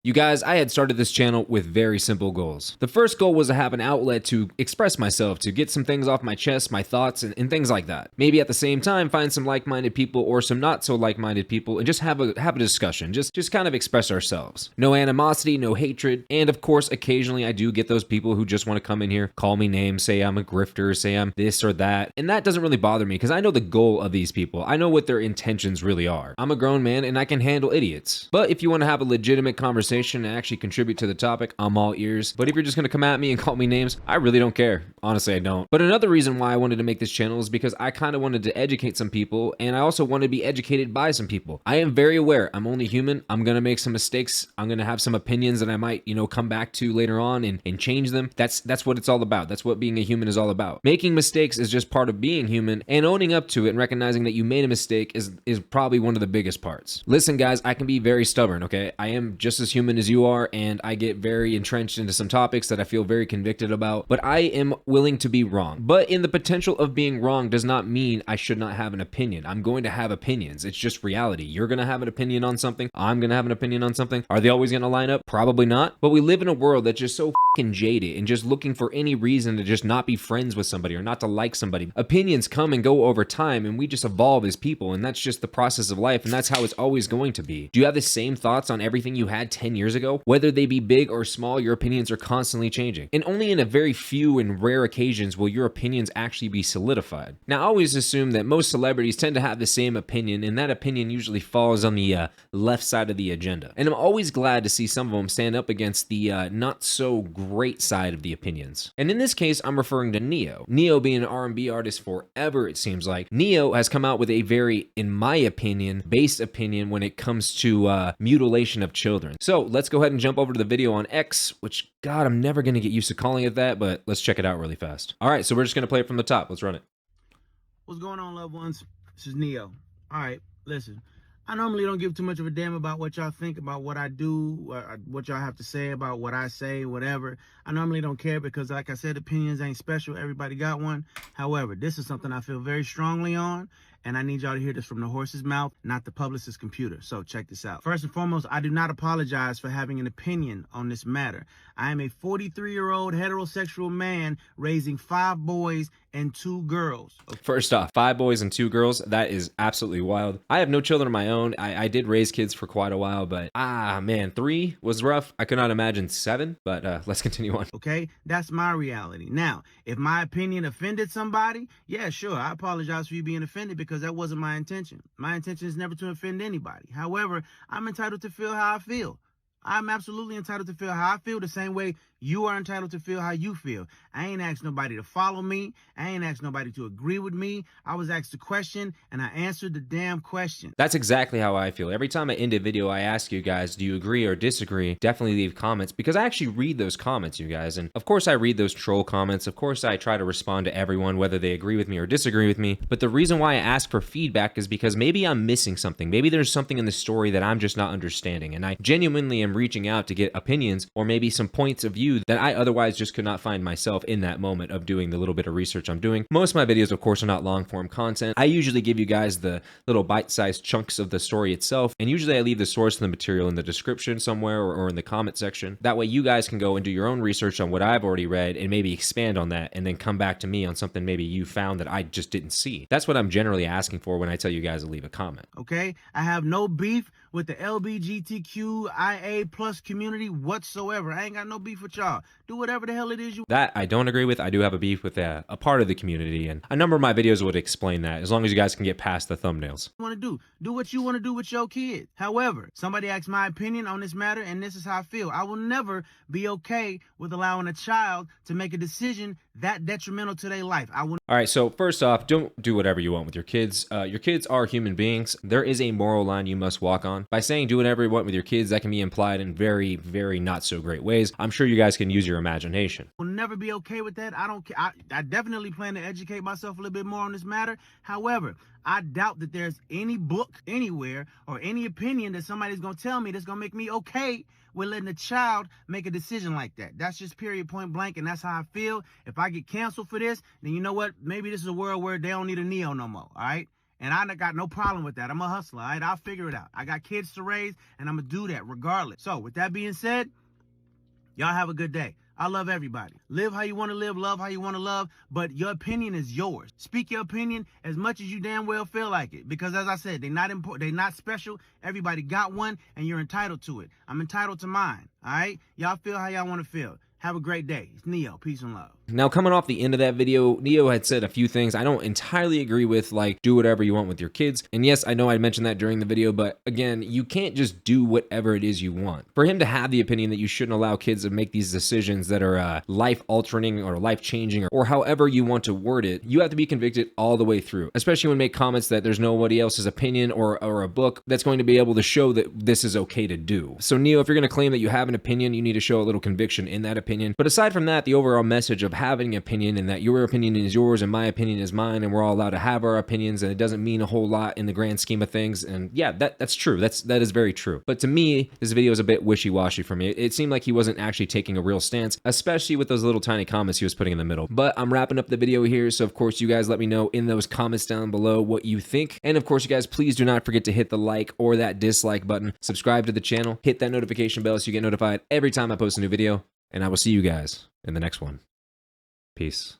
You guys, I had started this channel with very simple goals. The first goal was to have an outlet to express myself, to get some things off my chest, my thoughts, and things like that. Maybe at the same time, find some like-minded people or some not so like-minded people and just have a discussion, just kind of express ourselves. No animosity, no hatred, and of course, occasionally I do get those people who just want to come in here, call me names, say I'm a grifter, say I'm this or that, and that doesn't really bother me because I know the goal of these people. I know what their intentions really are. I'm a grown man and I can handle idiots. But if you want to have a legitimate conversation and actually contribute to the topic, I'm all ears. But if you're just going to come at me and call me names, I really don't care. Honestly, I don't. But another reason why I wanted to make this channel is because I kind of wanted to educate some people, and I also wanted to be educated by some people. I am very aware. I'm only human. I'm going to make some mistakes. I'm going to have some opinions that I might, come back to later on and change them. That's what it's all about. That's what being a human is all about. Making mistakes is just part of being human, and owning up to it and recognizing that you made a mistake is probably one of the biggest parts. Listen, guys, I can be very stubborn, okay? I am just as human as you are, and I get very entrenched into some topics that I feel very convicted about, but I am willing to be wrong. But in the potential of being wrong does not mean I should not have an opinion. I'm going to have opinions. It's just reality. You're going to have an opinion on something. I'm going to have an opinion on something. Are they always going to line up? Probably not. But we live in a world that's just so fucking jaded and just looking for any reason to just not be friends with somebody or not to like somebody. Opinions come and go over time, and we just evolve as people, and that's just the process of life, and that's how it's always going to be. Do you have the same thoughts on everything you had 10 years ago? Whether they be big or small, your opinions are constantly changing. And only in a very few and rare occasions will your opinions actually be solidified. Now, I always assume that most celebrities tend to have the same opinion, and that opinion usually falls on the left side of the agenda. And I'm always glad to see some of them stand up against the not so great side of the opinions. And in this case, I'm referring to Neyo. Neyo being an R&B artist forever, it seems like. Neyo has come out with a very, in my opinion, based opinion when it comes to mutilation of children. So let's go ahead and jump over to the video on X, which, God, I'm never going to get used to calling it that, but let's check it out really fast. All right, so we're just going to play it from the top. Let's run it. What's going on, loved ones? This is Neyo. All right, listen. I normally don't give too much of a damn about what y'all think about what I do, what y'all have to say about what I say, whatever. I normally don't care because, like I said, opinions ain't special. Everybody got one. However, this is something I feel very strongly on, and I need y'all to hear this from the horse's mouth, not the publicist's computer. So check this out. First and foremost, I do not apologize for having an opinion on this matter. I am a 43-year-old heterosexual man raising 5 boys and 2 girls. First off, 5 boys and 2 girls, that is absolutely wild. I have no children of my own. I did raise kids for quite a while, but man, 3 was rough. I could not imagine 7, but let's continue on. Okay, that's my reality. Now, if my opinion offended somebody, yeah, sure, I apologize for you being offended because that wasn't my intention. My intention is never to offend anybody. However, I'm entitled to feel how I feel. I'm absolutely entitled to feel how I feel the same way you are entitled to feel how you feel. I ain't asked nobody to follow me. I ain't asked nobody to agree with me. I was asked a question, and I answered the damn question. That's exactly how I feel. Every time I end a video, I ask you guys, do you agree or disagree? Definitely leave comments, because I actually read those comments, you guys. And of course, I read those troll comments. Of course, I try to respond to everyone, whether they agree with me or disagree with me. But the reason why I ask for feedback is because maybe I'm missing something. Maybe there's something in the story that I'm just not understanding. And I genuinely am reaching out to get opinions or maybe some points of view that I otherwise just could not find myself in that moment of doing the little bit of research I'm doing. Most of my videos, of course, are not long form content. I usually give you guys the little bite-sized chunks of the story itself, and usually I leave the source of the material in the description somewhere or in the comment section. That way you guys can go and do your own research on what I've already read and maybe expand on that and then come back to me on something maybe you found that I just didn't see. That's what I'm generally asking for when I tell you guys to leave a comment. Okay, I have no beef with the LGBTQIA plus community whatsoever. I ain't got no beef with y'all. Do whatever the hell it is you That I don't agree with. I do have a beef with a part of the community, and a number of my videos would explain that, as long as you guys can get past the thumbnails. want to do. Do what you want to do with your kid. However, somebody asked my opinion on this matter, and this is how I feel. I will never be okay with allowing a child to make a decision that detrimental to their life. I will. All right, so first off, don't do whatever you want with your kids. Your kids are human beings. There is a moral line you must walk on. By saying do whatever you want with your kids, that can be implied in very, very not so great ways. I'm sure you guys can use your imagination. Will never be okay with that. I don't care. I definitely plan to educate myself a little bit more on this matter. However, I doubt that there's any book anywhere or any opinion that somebody's going to tell me that's going to make me okay with letting a child make a decision like that. That's just period, point blank, and that's how I feel. If I get canceled for this, then you know what? Maybe this is a world where they don't need a Neo no more, all right? And I got no problem with that. I'm a hustler, all right? I'll figure it out. I got kids to raise, and I'm going to do that regardless. So with that being said, y'all have a good day. I love everybody. Live how you want to live, love how you want to love, but your opinion is yours. Speak your opinion as much as you damn well feel like it. Because as I said, they're not important, they're not special. Everybody got one, and you're entitled to it. I'm entitled to mine, all right? Y'all feel how y'all want to feel. Have a great day. It's Neo. Peace and love. Now, coming off the end of that video, Neo had said a few things I don't entirely agree with, like do whatever you want with your kids. And yes, I know I mentioned that during the video, but again, you can't just do whatever it is you want. For him to have the opinion that you shouldn't allow kids to make these decisions that are life-altering or life-changing or however you want to word it, you have to be convicted all the way through, especially when make comments that there's nobody else's opinion or a book that's going to be able to show that this is okay to do. So Neo, if you're going to claim that you have an opinion, you need to show a little conviction in that opinion. But aside from that, the overall message of having an opinion and that your opinion is yours and my opinion is mine and we're all allowed to have our opinions and it doesn't mean a whole lot in the grand scheme of things. And yeah, that's true. That is very true. But to me, this video is a bit wishy-washy for me. It seemed like he wasn't actually taking a real stance, especially with those little tiny comments he was putting in the middle. But I'm wrapping up the video here. So of course, you guys let me know in those comments down below what you think. And of course, you guys, please do not forget to hit the like or that dislike button, subscribe to the channel, hit that notification bell so you get notified every time I post a new video. And I will see you guys in the next one. Peace.